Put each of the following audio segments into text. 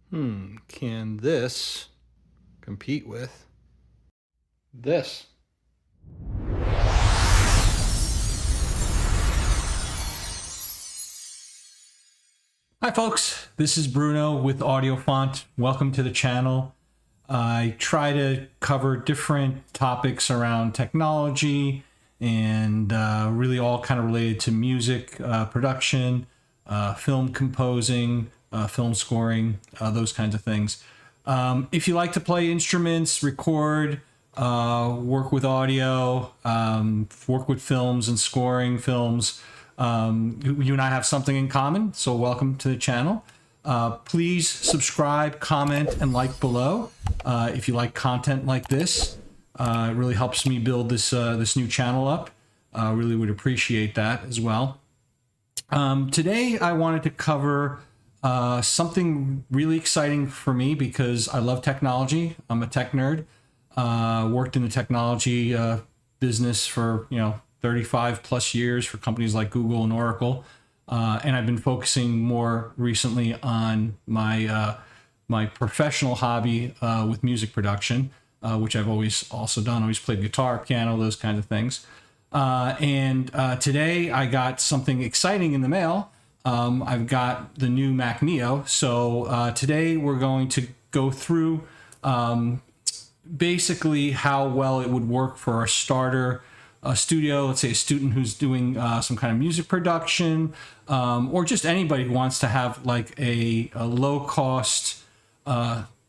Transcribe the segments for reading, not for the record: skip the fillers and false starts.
Can this compete with this? Hi folks, this is Bruno with AudioFont. Welcome to the channel. I try to cover different topics around technology and really all kind of related to music production, film composing, film scoring, those kinds of things. If you like to play instruments, record, work with audio, work with films and scoring films, you and I have something in common, so welcome to the channel. Please subscribe, comment, and like below if you like content like this. It really helps me build this new channel up. Really would appreciate that as well. Today I wanted to cover something really exciting for me because I love technology. I'm a tech nerd. Worked in the technology business for 35 plus years for companies like Google and Oracle. And I've been focusing more recently on my my professional hobby with music production, which I've always also done. Always played guitar, piano, those kinds of things. And today I got something exciting in the mail. I've got the new Mac Neo. So today we're going to go through basically how well it would work for a starter studio, let's say a student who's doing some kind of music production, or just anybody who wants to have like a low cost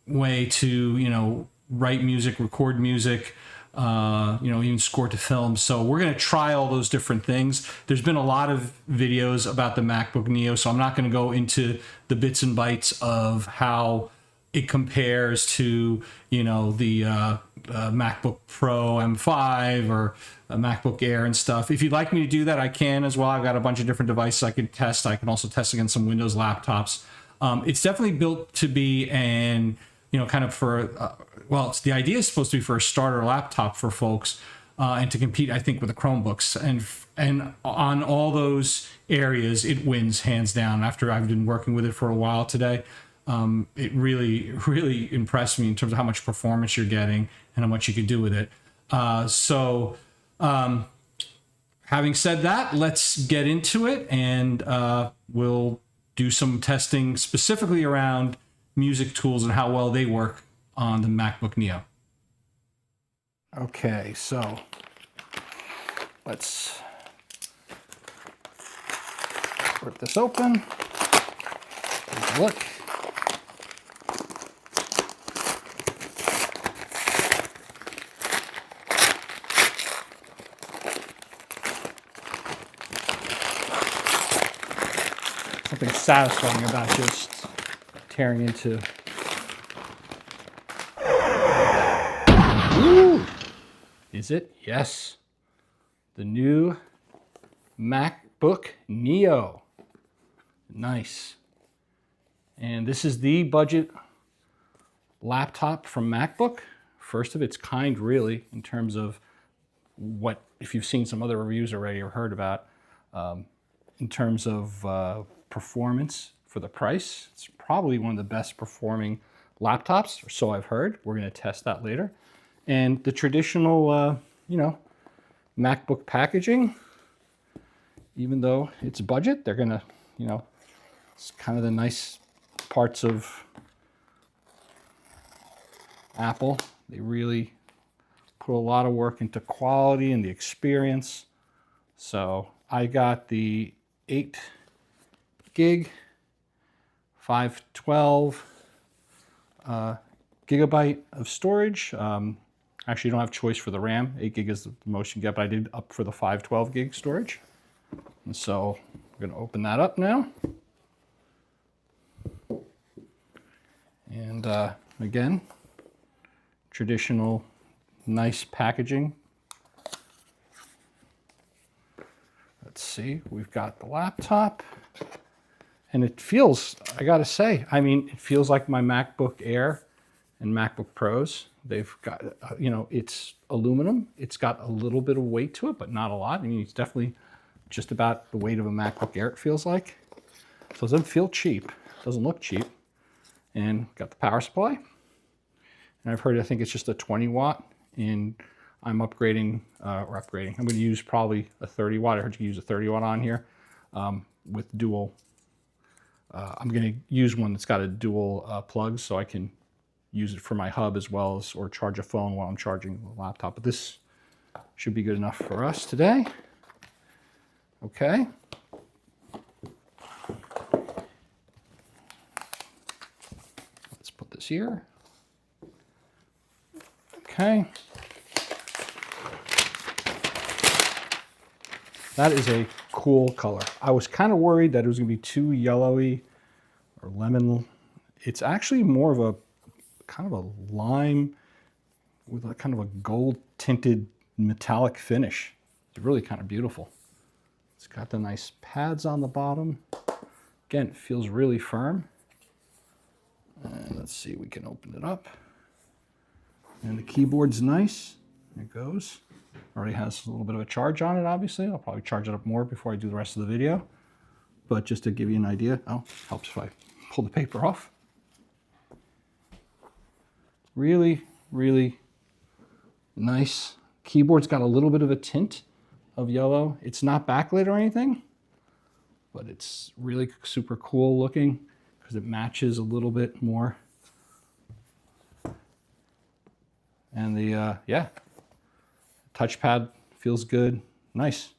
way to write music, record music, even score to film. So we're going to try all those different things. There's been a lot of videos about the MacBook Neo, so I'm not going to go into the bits and bytes of how it compares to the MacBook Pro M5 or a MacBook Air and stuff. If you'd like me to do that, I can as well. I've got a bunch of different devices I can test. I can also test against some Windows laptops. It's definitely built to be an kind of for the idea is supposed to be for a starter laptop for folks and to compete, I think, with the Chromebooks, and on all those areas it wins hands down. After I've been working with it for a while today, it really impressed me in terms of how much performance you're getting and how much you can do with it. Having said that, let's get into it, and we'll do some testing specifically around music tools and how well they work on the MacBook Neo. Okay, so let's rip this open. Take a look. Something satisfying about just tearing into. Ooh. Is it? Yes. The new MacBook Neo. Nice. And this is the budget laptop from MacBook. First of its kind, really, in terms of what, if you've seen some other reviews already or heard about, in terms of performance for the price. It's probably one of the best performing laptops, or so I've heard. We're going to test that later. And the traditional, MacBook packaging, even though it's budget, they're going to, it's kind of the nice parts of Apple. They really put a lot of work into quality and the experience. So I got the 8 gig, 512 gigabyte of storage. Actually, you don't have choice for the RAM. 8 gig is the most you can get, but I did up for the 512 gig storage. And so we're going to open that up now. And again, traditional nice packaging. Let's see, we've got the laptop. And it feels, I gotta say, it feels like my MacBook Air and MacBook Pros. They've got, it's aluminum. It's got a little bit of weight to it, but not a lot. It's definitely just about the weight of a MacBook Air, it feels like. So it doesn't feel cheap. It doesn't look cheap. and got the power supply. And I've heard, I think it's just a 20 watt, and I'm upgrading, I'm going to use probably a 30 watt. I heard you can use a 30 watt on here with dual. I'm going to use one that's got a dual plug, so I can use it for my hub as well as, or charge a phone while I'm charging the laptop. But this should be good enough for us today. Okay. Let's put this here. Okay. That is a cool color. I was kind of worried that it was going to be too yellowy or lemon. It's actually more of a kind of a lime with a kind of a gold tinted metallic finish. It's really kind of beautiful. It's got the nice pads on the bottom. Again, it feels really firm. And let's see, we can open it up. And the keyboard's nice. There it goes. Already has a little bit of a charge on it, obviously. I'll probably charge it up more before I do the rest of the video. But just to give you an idea, oh, helps if I pull the paper off. Really, really nice. Keyboard's got a little bit of a tint of yellow. It's not backlit or anything, but it's really super cool looking because it matches a little bit more. And the, yeah, touchpad feels good. Nice.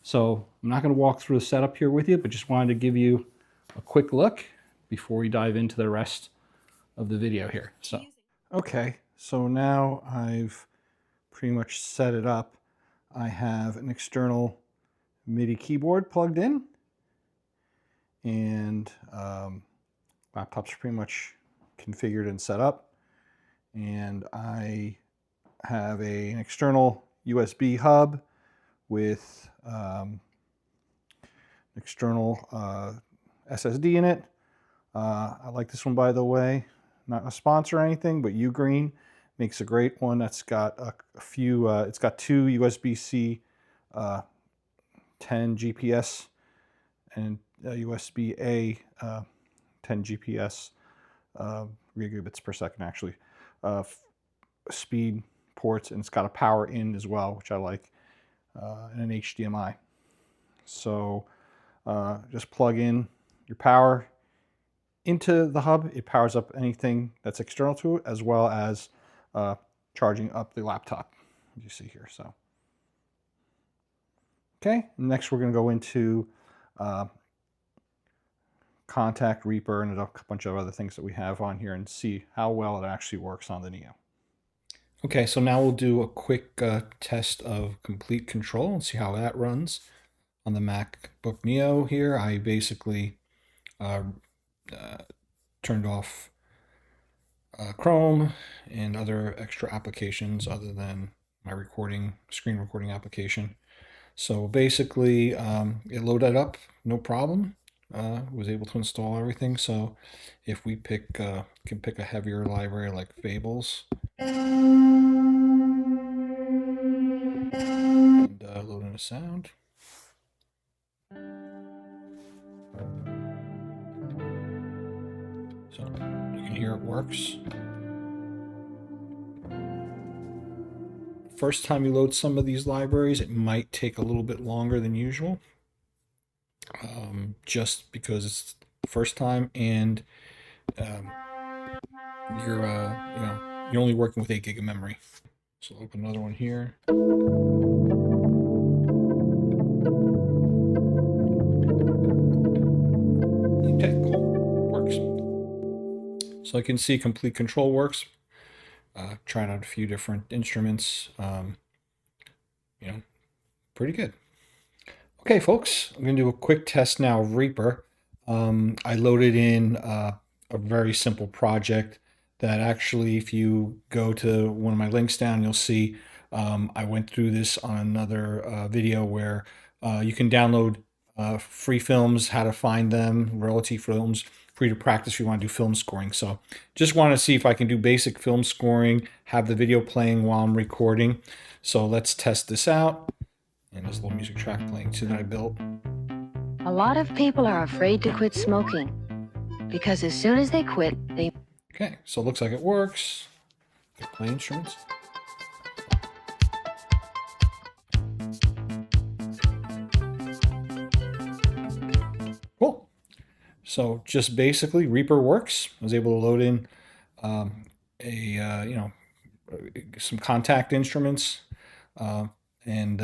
So I'm not going to walk through the setup here with you, but just wanted to give you a quick look before we dive into the rest of the video here. So, okay, so now I've pretty much set it up. I have an external MIDI keyboard plugged in, and laptop's pretty much configured and set up. And I have an external USB hub with external SSD in it. I like this one, by the way. Not a sponsor or anything, but Ugreen makes a great one that's got a few, it's got two USB-C 10 GPS and USB-A 10 GPS gigabits per second, actually, speed ports, and it's got a power in as well, which I like, and an HDMI. So just plug in your power into the hub. It powers up anything that's external to it, as well as charging up the laptop, as you see here. So, okay, next we're going to go into Contact, Reaper, and a bunch of other things that we have on here and see how well it actually works on the Neo. Okay, so now we'll do a quick test of Komplete Kontrol and see how that runs on the MacBook Neo here. I basically turned off Chrome and other extra applications other than my screen recording application. So basically it loaded up, no problem. Was able to install everything. So if we can pick a heavier library like Fables and load in a sound. So you can hear it works. First time you load some of these libraries, it might take a little bit longer than usual, just because it's the first time, and you're only working with 8 gig of memory. So I'll open another one here. Okay, cool, works. So I can see Komplete Kontrol works. Tried out a few different instruments. Pretty good. Okay, folks, I'm going to do a quick test now of Reaper. I loaded in a very simple project that actually, if you go to one of my links down, you'll see I went through this on another video where you can download free films, how to find them, royalty films, for you to practice if you want to do film scoring. So just want to see if I can do basic film scoring, have the video playing while I'm recording. So let's test this out. And this little music track playing too that I built. A lot of people are afraid to quit smoking. because as soon as they quit, they... Okay, so it looks like it works. Play instruments. Cool. So just basically Reaper works. I was able to load in some contact instruments, and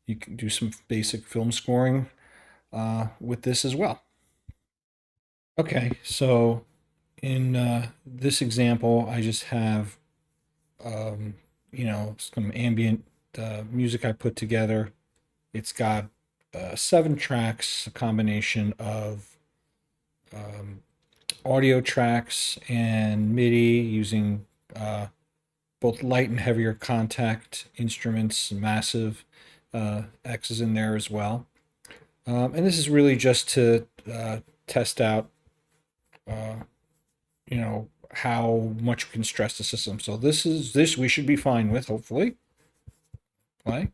you can do some basic film scoring with this as well. Okay, so in this example, I just have some ambient music I put together. It's got 7 tracks, a combination of audio tracks and MIDI using both light and heavier contact instruments, massive X's in there as well. And this is really just to test out, how much we can stress the system. So this we should be fine with, hopefully. Play.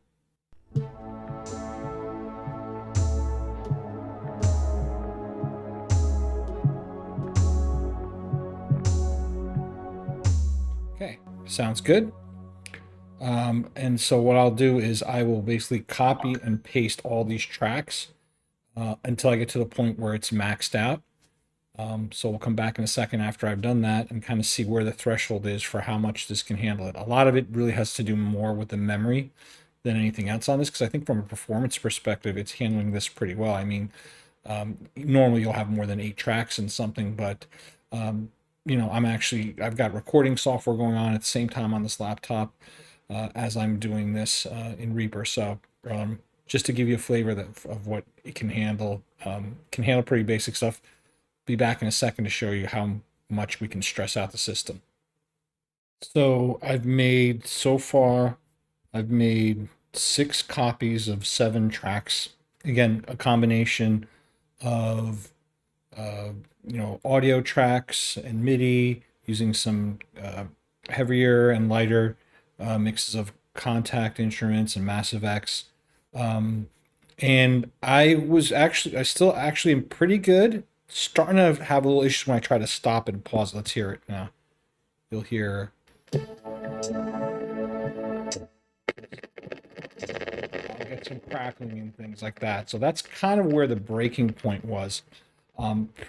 Okay, sounds good. And so what I'll do is I will basically copy and paste all these tracks until I get to the point where it's maxed out. So we'll come back in a second after I've done that and kind of see where the threshold is for how much this can handle it. A lot of it really has to do more with the memory than anything else on this, because I think from a performance perspective, it's handling this pretty well. I mean, normally you'll have more than 8 tracks in something, but I've got recording software going on at the same time on this laptop as I'm doing this in Reaper. So just to give you a flavor of what it can handle pretty basic stuff. Be back in a second to show you how much we can stress out the system. So so far I've made 6 copies of 7 tracks. Again, a combination of audio tracks and MIDI using some heavier and lighter mixes of contact instruments and Massive X. And I still actually am pretty good. Starting to have a little issues when I try to stop and pause. Let's hear it now. You'll hear. I'll get some crackling and things like that. So that's kind of where the breaking point was.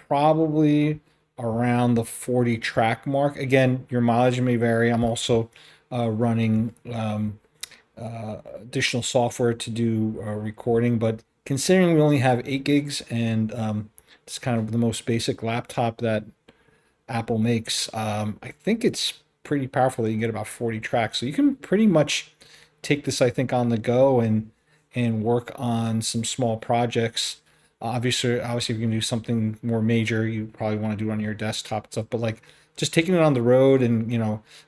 Probably around the 40 track mark. Again, your mileage may vary. I'm also running additional software to do recording, but considering we only have 8 gigs and it's kind of the most basic laptop that Apple makes, I think it's pretty powerful that you can get about 40 tracks. So you can pretty much take this, I think, on the go and work on some small projects. Obviously, if you can do something more major, you probably want to do it on your desktop and stuff. But like just taking it on the road and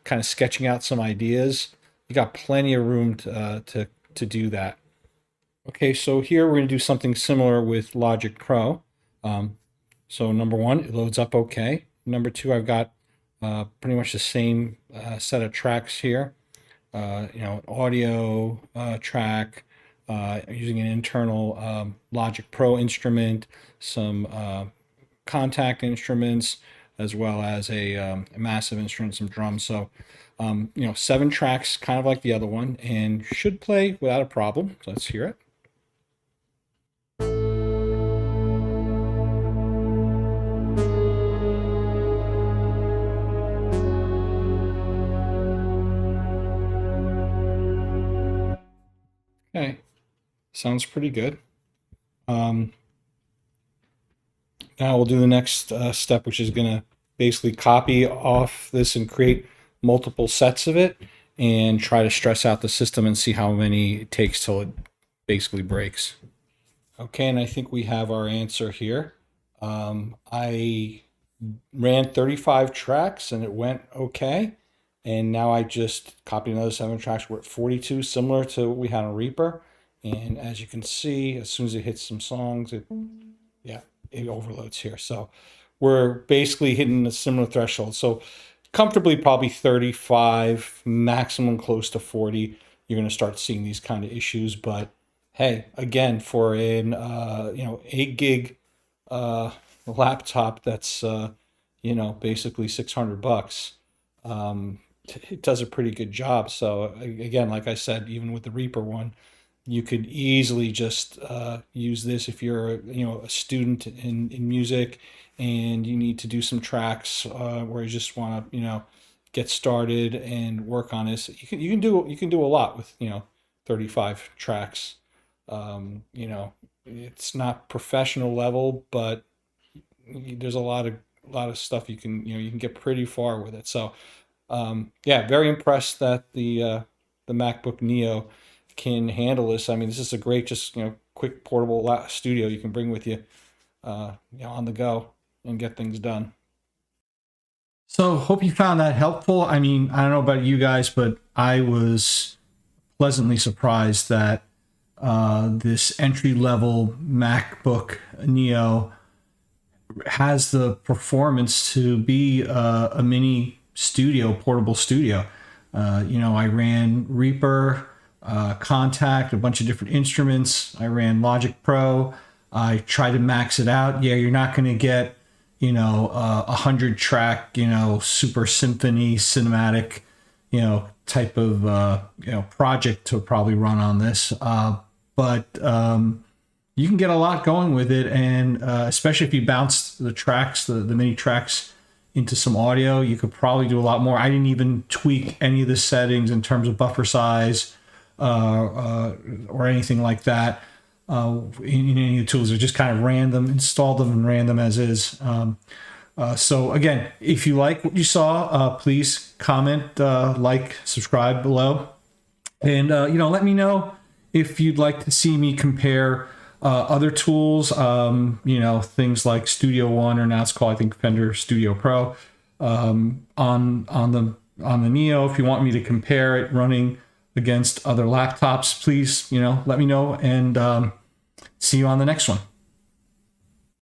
kind of sketching out some ideas, you got plenty of room to do that. Okay, so here we're going to do something similar with Logic Pro. So number 1, it loads up okay. Number 2, I've got pretty much the same set of tracks here. Audio track, using an internal Logic Pro instrument, some contact instruments, as well as a massive instrument, some drums. So 7 tracks, kind of like the other one, and should play without a problem. So let's hear it. Okay, sounds pretty good. Now we'll do the next step, which is going to basically copy off this and create multiple sets of it and try to stress out the system and see how many it takes till it basically breaks. Okay, and I think we have our answer here. I ran 35 tracks and it went okay. And now I just copied another 7 tracks. We're at 42, similar to what we had on Reaper. And as you can see, as soon as it hits some songs, it overloads here. So we're basically hitting a similar threshold. So comfortably probably 35, maximum close to 40. You're going to start seeing these kind of issues. But hey, again, for an 8 gig laptop that's basically $600. It does a pretty good job. So again, like I said, even with the Reaper one, you could easily just use this if you're a student in music and you need to do some tracks where you just want to get started and work on this. You can do a lot with 35 tracks. It's not professional level, but there's a lot of stuff you can get pretty far with it. So yeah, very impressed that the MacBook Neo can handle this. I mean, this is a great, just quick portable studio you can bring with you, on the go and get things done. So hope you found that helpful. I mean, I don't know about you guys, but I was pleasantly surprised that this entry-level MacBook Neo has the performance to be a mini studio, portable studio. I ran Reaper, Contact, a bunch of different instruments. I ran Logic Pro. I tried to max it out. Yeah, you're not going to get, 100 track, super symphony cinematic, type of, project to probably run on this. But you can get a lot going with it. And especially if you bounce the tracks, the MIDI tracks into some audio, you could probably do a lot more. I didn't even tweak any of the settings in terms of buffer size or anything like that in any of the tools. I just kind of installed them and ran them as is. So again, if you like what you saw, please comment, like, subscribe below. And, let me know if you'd like to see me compare other tools, things like Studio One, or now it's called, I think, Fender Studio Pro, on the Neo. If you want me to compare it running against other laptops, please, let me know, and see you on the next one.